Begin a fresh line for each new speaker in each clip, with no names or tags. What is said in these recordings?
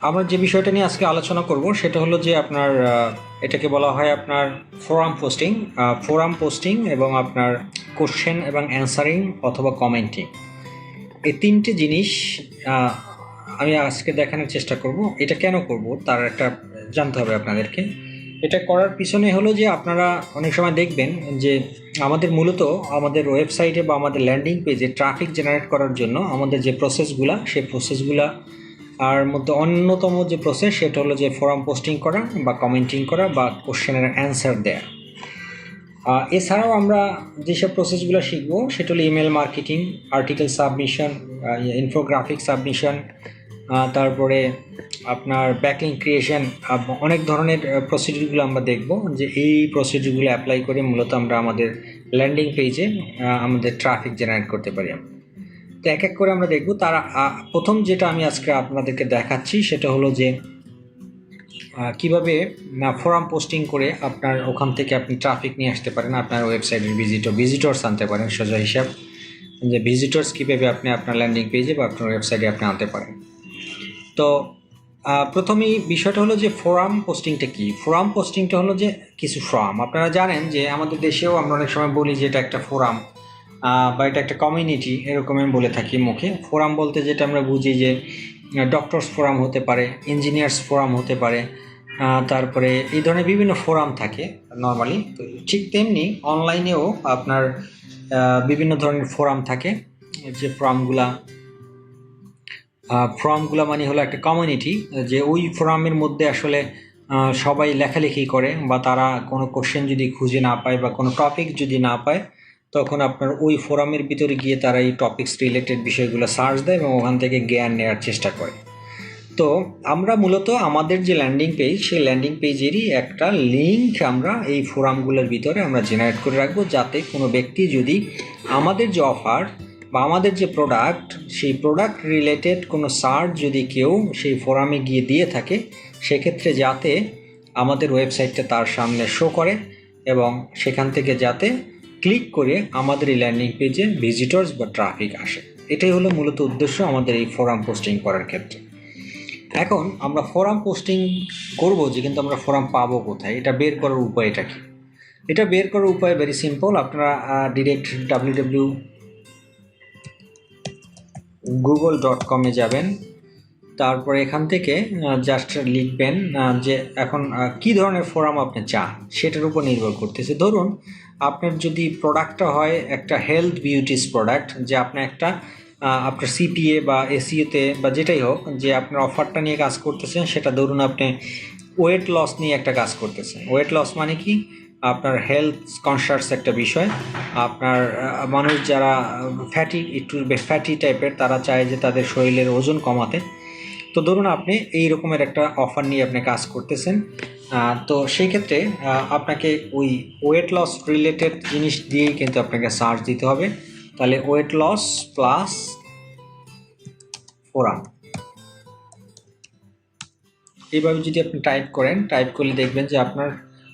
আমরা যে বিষয়টা নিয়ে আজকে আলোচনা করব সেটা হলো যে আপনার এটাকে বলা হয় আপনার ফোরাম পোস্টিং এবং আপনার কোশ্চেন এবং অ্যান্সারিং অথবা কমেন্টিং। এই তিনটে জিনিস আমি আজকে দেখানোর চেষ্টা করব। এটা কেন করব তার একটা জানতে হবে আপনাদেরকে। এটা করার পিছনে হলো যে আপনারা অনেক সময় দেখবেন যে আমাদের মূলত আমাদের ওয়েবসাইটে বা আমাদের ল্যান্ডিং পেজে ট্রাফিক জেনারেট করার জন্য আমাদের যে প্রসেসগুলা, সেই প্রসেসগুলা আর মধ্যে অন্যতম যে প্রসেস সেটা হলো যে ফোরাম পোস্টিং করা বা কমেন্টিং করা বা কোশ্চেনের অ্যান্সার দেয়া। এছাড়াও আমরা যেসব প্রসেসগুলো শিখবো সেটা হলো email marketing, article submission, infographic submission, তারপরে আপনার ব্যাকলিঙ্ক ক্রিয়েশন, অনেক ধরনের প্রসিডিউরগুলো আমরা দেখব যে এই প্রসিডিউরগুলো অ্যাপ্লাই করে মূলত আমরা আমাদের ল্যান্ডিং পেজে আমাদের ট্রাফিক জেনারেট করতে পারি। তো এক এক করে আমরা দেখব। তার প্রথম যেটা আমি আজকে আপনাদেরকে দেখাচ্ছি সেটা হলো যে কিভাবে ফোরাম পোস্টিং করে আপনার ওখান থেকে আপনি ট্রাফিক নিয়ে আসতে পারেন, আপনার ওয়েবসাইটের ভিজিটর্স আনতে পারেন। সোজা হিসাব যে ভিজিটর্স কীভাবে আপনি আপনার ল্যান্ডিং পেজে বা আপনার ওয়েবসাইটে আপনি আনতে পারেন। তো প্রথমেই বিষয়টা হলো যে ফোরাম পোস্টিংটা কি। ফোরাম পোস্টিংটা হলো যে কিছু ফর্ম। আপনারা জানেন যে আমাদের দেশেও আমরা অনেক সময় বলি যে এটা একটা ফোরাম বা এটা একটা কমিউনিটি, এরকম আমি বলে থাকি মুখে। ফোরাম বলতে যেটা আমরা বুঝি যে ডক্টরস ফোরাম হতে পারে, ইঞ্জিনিয়ার্স ফোরাম হতে পারে, তারপরে এই ধরনের বিভিন্ন ফোরাম থাকে নর্মালি। তো ঠিক তেমনি অনলাইনেও আপনার বিভিন্ন ধরনের ফোরাম থাকে। যে ফোরামগুলো মানে হলো একটা কমিউনিটি, যে ওই ফোরামের মধ্যে আসলে সবাই লেখালেখি করে, বা তারা কোনো কোশ্চেন যদি খুঁজে না পায় বা কোনো টপিক যদি না পায় তখন আপনার ওই ফোরামের ভিতরে গিয়ে তারা এই টপিকস রিলেটেড বিষয়গুলো সার্চ দেয় এবং ওখান থেকে জ্ঞান নেওয়ার চেষ্টা করে। তো আমরা মূলত আমাদের যে ল্যান্ডিং পেজ, সেই ল্যান্ডিং পেজেরই একটা লিঙ্ক আমরা এই ফোরামগুলোর ভিতরে আমরা জেনারেট করে রাখবো, যাতে কোনো ব্যক্তি যদি আমাদের যে অফার বা আমাদের যে প্রোডাক্ট, সেই প্রোডাক্ট রিলেটেড কোনো সার্চ যদি কেউ সেই ফোরামে গিয়ে দিয়ে থাকে, সেক্ষেত্রে যাতে আমাদের ওয়েবসাইটটা তার সামনে শো করে এবং সেখান থেকে যাতে ক্লিক করে আমাদের এই ল্যান্ডিং পেজে ভিজিটর্স বা ট্রাফিক আসে। এটাই হলো মূলত উদ্দেশ্য আমাদের এই ফোরাম পোস্টিং করার ক্ষেত্রে। এখন আমরা ফোরাম পোস্টিং করব যে, কিন্তু আমরা ফোরাম পাবো কোথায়, এটা বের করার উপায়টা কি? এটা বের করার উপায় ভেরি সিম্পল। আপনারা ডিরেক্ট www.google.com যাবেন। তারপরে এখান থেকে জাস্ট লিখবেন যে এখন কি ধরনের ফোরাম আপনি চান, সেটার উপর নির্ভর করতেছে। ধরুন আপনার যদি প্রোডাক্টটা হয় একটা হেলথ বিউটিস প্রোডাক্ট, যে আপনি একটা আপনার সিপিএ বা এসইওতে বা যেটাই হোক, যে আপনার অফারটা নিয়ে কাজ করতেছেন, সেটা ধরুন আপনি ওয়েট লস নিয়ে একটা কাজ করতেছেন। ওয়েট লস মানে কি, আপনার হেলথ কনসাস একটা বিষয়। আপনার মানুষ যারা একটু ফ্যাটি টাইপের, তারা চায় যে তাদের শরীরের ওজন কমাতে। তো ধরুন আপনি এই রকমের একটা অফার নিয়ে আপনি কাজ করতেছেন। তো সেই ক্ষেত্রে আপনাকে ওই ওয়েট লস রিলেটেড জিনিস দিয়েই কিন্তু আপনাকে সার্চ দিতে হবে। তাহলে ওয়েট লস প্লাস ফোরাম, এইভাবে যদি আপনি টাইপ করলে দেখবেন যে আপনার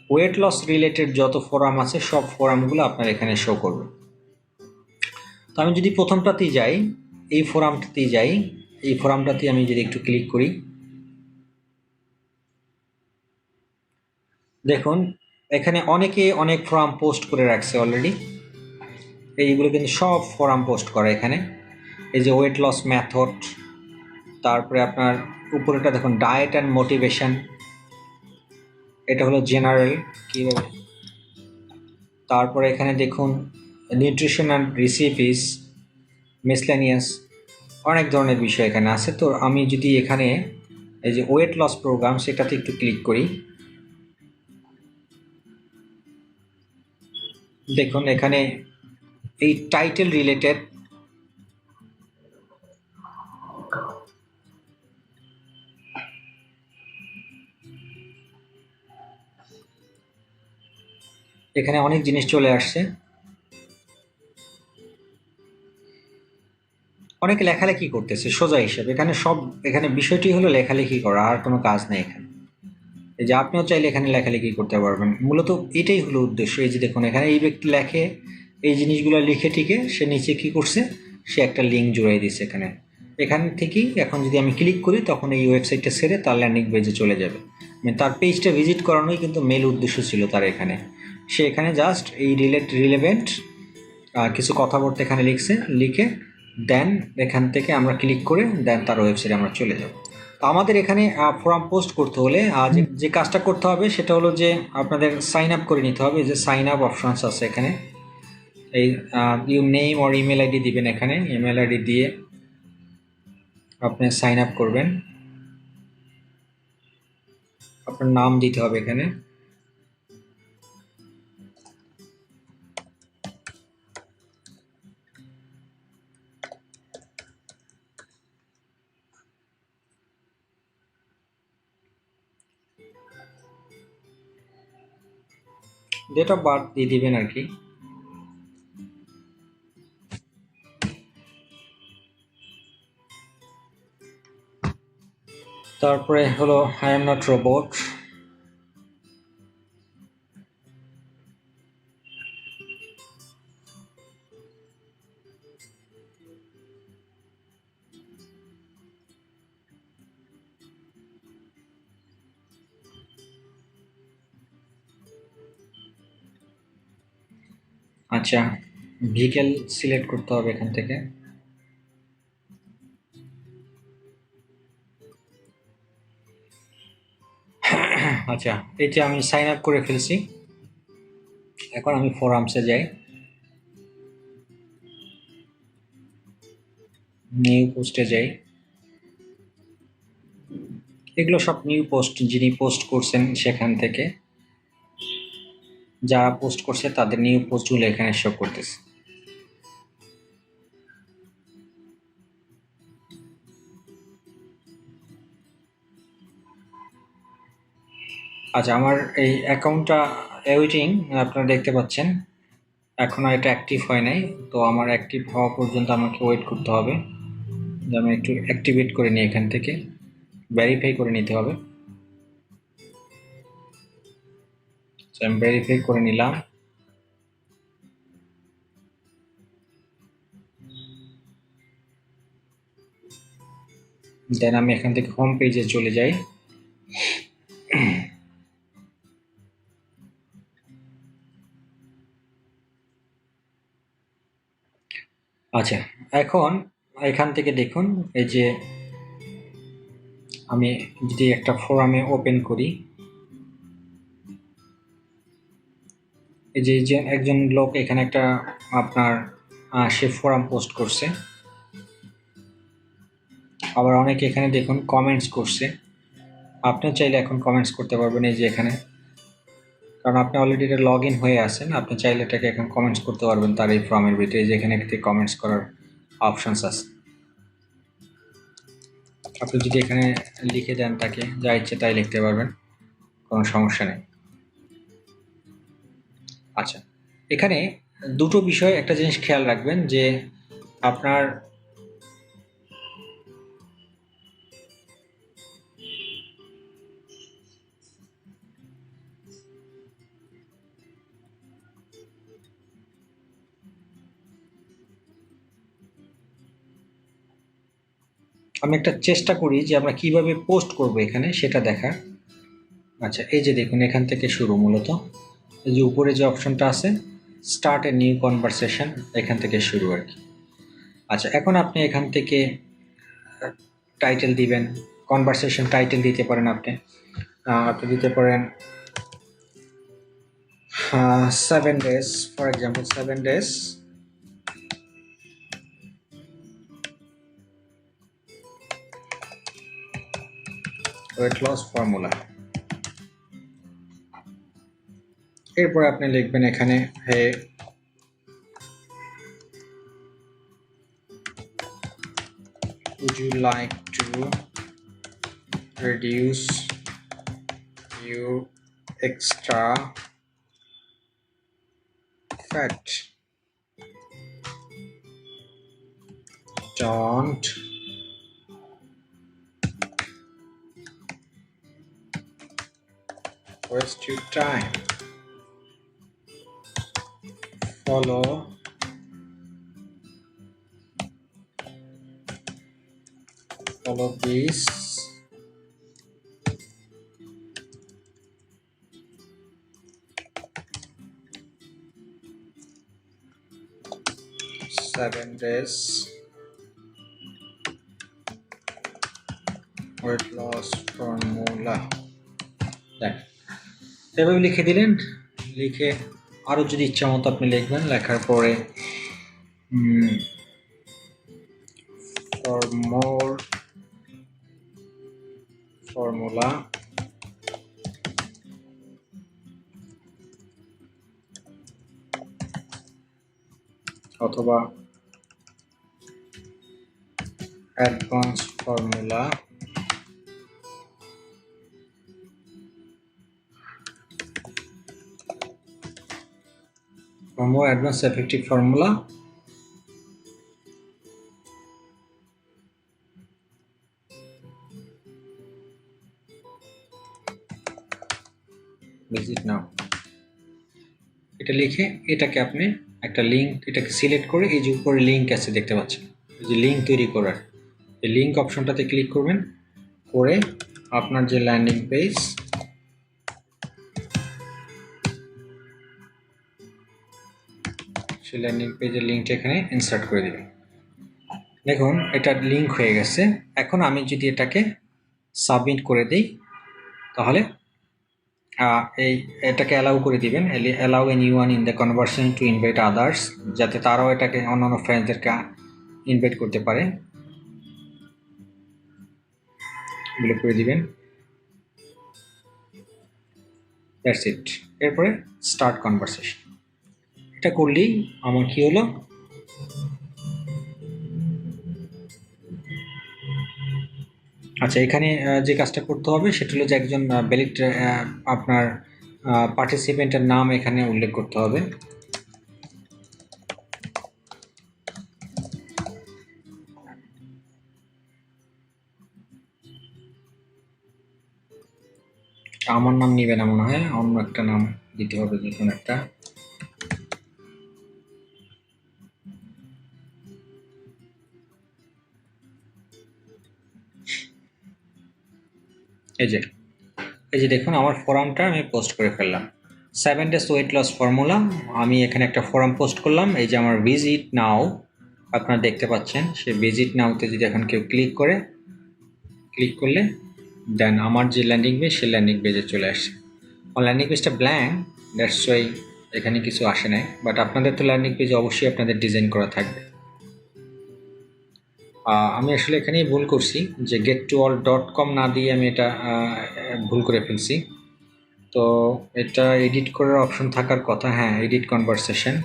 ওয়েট লস রিলেটেড যত ফোরাম আছে সব ফোরামগুলো আপনার এখানে শো করবে। তো আমি যদি প্রথমটাতেই যাই, এই ফোরামটাতে আমি যদি একটু ক্লিক করি, দেখুন এখানে অনেকে অনেক ফোরাম পোস্ট করে রাখছে অলরেডি। এইগুলো কিন্তু সব ফোরাম পোস্ট করা এখানে। এই যে ওয়েট লস মেথড, তারপরে আপনার উপরেটা দেখুন ডায়েট অ্যান্ড মোটিভেশন, এটা হলো জেনারেল কীভাবে। তারপরে এখানে দেখুন নিউট্রিশন অ্যান্ড রেসিপিস, মিসলেনিয়াস, অনেক ধরনের বিষয় এখানে আছে। তো আমি যদি এখানে এই যে ওয়েট লস প্রোগ্রাম, সেটাতে একটু ক্লিক করি, দেখুন এখানে এই টাইটেল রিলেটেড এখানে অনেক জিনিস চলে আসছে। অনেকে লেখালেখি করতেছে সোজা হিসাবে। এখানে বিষয়টি হলো লেখালেখি করা, আর কোনো কাজ নেই এখানে। এই যে আপনিও চাইলে এখানে লেখালেখি করতে পারবেন, মূলত এটাই হলো উদ্দেশ্য। এই যে দেখুন এখানে এই ব্যক্তি লেখে, এই জিনিসগুলো লিখে টিকে সে নিচে কি করছে, সে একটা লিঙ্ক জুড়াই দিচ্ছে এখানে। এখান থেকেই এখন যদি আমি ক্লিক করি তখন এই ওয়েবসাইটটা ছেড়ে তার ল্যান্ডিং পেজে চলে যাবে। মানে তার পেজটা ভিজিট করানোই কিন্তু মেল উদ্দেশ্য ছিল তার এখানে। সে এখানে জাস্ট এই রিলেভেন্ট কিছু কথাবার্তা এখানে লিখে দেন এখান থেকে আমরা ক্লিক করে দেন তার ওয়েবসাইটে আমরা চলে যাব। তো আমাদের এখানে ফর্ম পোস্ট করতে হলে যে কাজটা করতে হবে সেটা হলো যে আপনাদের সাইন আপ করে নিতে হবে। যে সাইন আপ অপশানস আছে এখানে, এই ইউ নেম আর ইমেল আইডি দিবেন। এখানে ইমেল আইডি দিয়ে আপনি সাইন আপ করবেন। আপনার নাম দিতে হবে এখানে, ডেট অফ বার্থ দিয়ে দিবেন আর কি। তারপরে হলো আই এম নট রোবট। আচ্ছা, ভেহিকেল সিলেক্ট করতে হবে এখান থেকে। আচ্ছা, এই যে আমি সাইন আপ করে ফেলছি। এখন আমি ফোরামসে যাই, নিউ পোস্টে যাই। এগুলো সব নিউ পোস্ট, যিনি পোস্ট করছেন সেখান থেকে যারা পোস্ট করছে তাদের নিউ পোস্টগুলো এখানে শো করতেছে। আচ্ছা, আমার এই অ্যাকাউন্টটা ওয়েটিং আপনারা দেখতে পাচ্ছেন, এখনও এটা অ্যাক্টিভ হয় নাই। তো আমার অ্যাক্টিভ হওয়া পর্যন্ত আমাকে ওয়েট করতে হবে। আমি একটু অ্যাক্টিভেট করে নিই, এখান থেকে ভেরিফাই করে নিতে হবে। আমি ভেরিফাই করে নিলাম। দেন আমি এখান থেকে হোম পেজে চলে যাই। আচ্ছা, এখন এখান থেকে দেখুন, এই যে আমি যদি একটা ফোরামে ওপেন করি, এই যে একজন লোক এখানে একটা আপনার সে ফোরাম পোস্ট করছে। আবার অনেকে এখানে দেখুন কমেন্টস করছে। আপনি চাইলে এখন কমেন্টস করতে পারবেন এই যে এখানে, কারণ আপনি অলরেডি এটা লগ ইন হয়ে আছেন। আপনি চাইলে এটাকে এখন কমেন্টস করতে পারবেন তার এই ফর্মের ভিতরে, যে এখানে একটি কমেন্টস করার অপশানস আছে। আপনি যদি এখানে লিখে দেন তাকে, যা ইচ্ছে তাই লিখতে পারবেন, কোনো সমস্যা নেই। আচ্ছা, এখানে দুটো বিষয়, একটা জিনিস খেয়াল রাখবেন যে আপনার আমি একটা চেষ্টা করি যে আমরা কিভাবে পোস্ট করব এখানে সেটা দেখার। আচ্ছা, এই যে দেখুন এখান থেকে শুরু, মূলত এই যে উপরে যে অপশনটা আছে স্টার্ট এ নিউ কনভারসেশন, এখান থেকে শুরু আর কি। আচ্ছা, এখন আপনি এখান থেকে টাইটেল দিবেন, কনভারসেশন টাইটেল দিতে পারেন। আপনি দিতে পারেন 7 days, for example 7 days weight loss formula. এরপরে আপনি লিখবেন এখানে, হে would you like to reduce your extra fat? Don't waste your time. Follow follow this seven days weight loss formula এভাবে লিখে দিলেন লিখে আরো যদি ইচ্ছা মতো আপনি লিখবেন লেখার পরে for more formula অথবা advanced formula for more advanced effective formula visit now এটা লিখে এটাকে আপনি একটা লিংক এটাকে সিলেক্ট করে এই যে উপরে লিংক আছে দেখতে পাচ্ছেন এই যে লিংক তৈরি করার এই লিংক অপশনটাতে ক্লিক করবেন করে আপনার যে ল্যান্ডিং পেজ সেই ল্যান্ডিং পেজের লিংকটা এখানে ইনসার্ট করে দিবেন দেখুন এটা লিংক হয়ে গেছে এখন আমি যদি এটাকে সাবমিট করে দেই তাহলে এই এটাকে অ্যালাউ করে দিবেন allow anyone in the conversation to invite others যাতে তারাও এটাকে অন্যান্য ফ্রেন্ডদেরকে ইনভাইট করতে পারে এগুলো করে দিবেন দ্যাটস ইট এরপরে স্টার্ট কনভারসেশন এটা করলেই আমার কি হলো আচ্ছা এখানে যে কাজটা করতে হবে সেটা হলো যে একজন ভ্যালিড আপনার পার্টিসিপেন্টের নাম এখানে উল্লেখ করতে হবে আমার নাম নিবে না মনে হয় অন্য একটা নাম দিতে হবে যে কোনো একটা এই যে দেখুন আমার ফর্মটা আমি পোস্ট করে ফেললাম 7 days ওয়েট লস ফর্মুলা আমি এখানে একটা ফর্ম পোস্ট করলাম এই যে আমার ভিজিট নাও আপনারা দেখতে পাচ্ছেন সেই ভিজিট নাওতে যদি এখন কেউ ক্লিক করলে দেন আমার যে ল্যান্ডিং পেজ সেই ল্যান্ডিং পেজে চলে আসছে আমার ল্যান্ডিং পেজটা ব্ল্যাঙ্ক দ্যাটস ওয়াই এখানে কিছু আসে নাই বাট আপনাদের তো ল্যান্ডিং পেজ অবশ্যই আপনাদের ডিজাইন করা থাকবে আমি আসলে এখানেই ভুল করছি যে gettoall.com না দিয়ে আমি এটা ভুল করে ফেলছি তো এটা এডিট করার অপশন থাকার কথা হ্যাঁ এডিট কনভারসেশন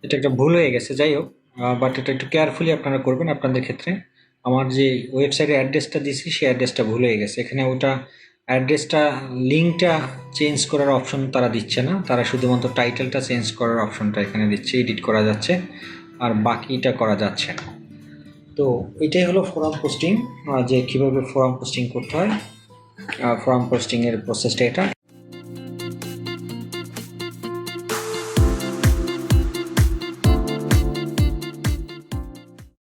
এটা একটা ভুল হয়ে গেছে যাই হোক বাট এটা একটু কেয়ারফুলি আপনারা করবেন আপনাদের ক্ষেত্রে আমার যে ওয়েবসাইটের অ্যাড্রেসটা দিয়েছি সেই অ্যাড্রেসটা ভুল হয়ে গেছে এখানে ওটা অ্যাড্রেসটা লিঙ্কটা চেঞ্জ করার অপশন তারা দিচ্ছে না তারা শুধুমাত্র টাইটেলটা চেঞ্জ করার অপশনটা এখানে দিচ্ছে এডিট করা যাচ্ছে আর বাকিটা করা যাচ্ছে না তো এটাই হলো ফোরাম পোস্টিং যে কীভাবে ফোরাম পোস্টিং করতে হয় ফোরাম পোস্টিংয়ের প্রসেসটা এটা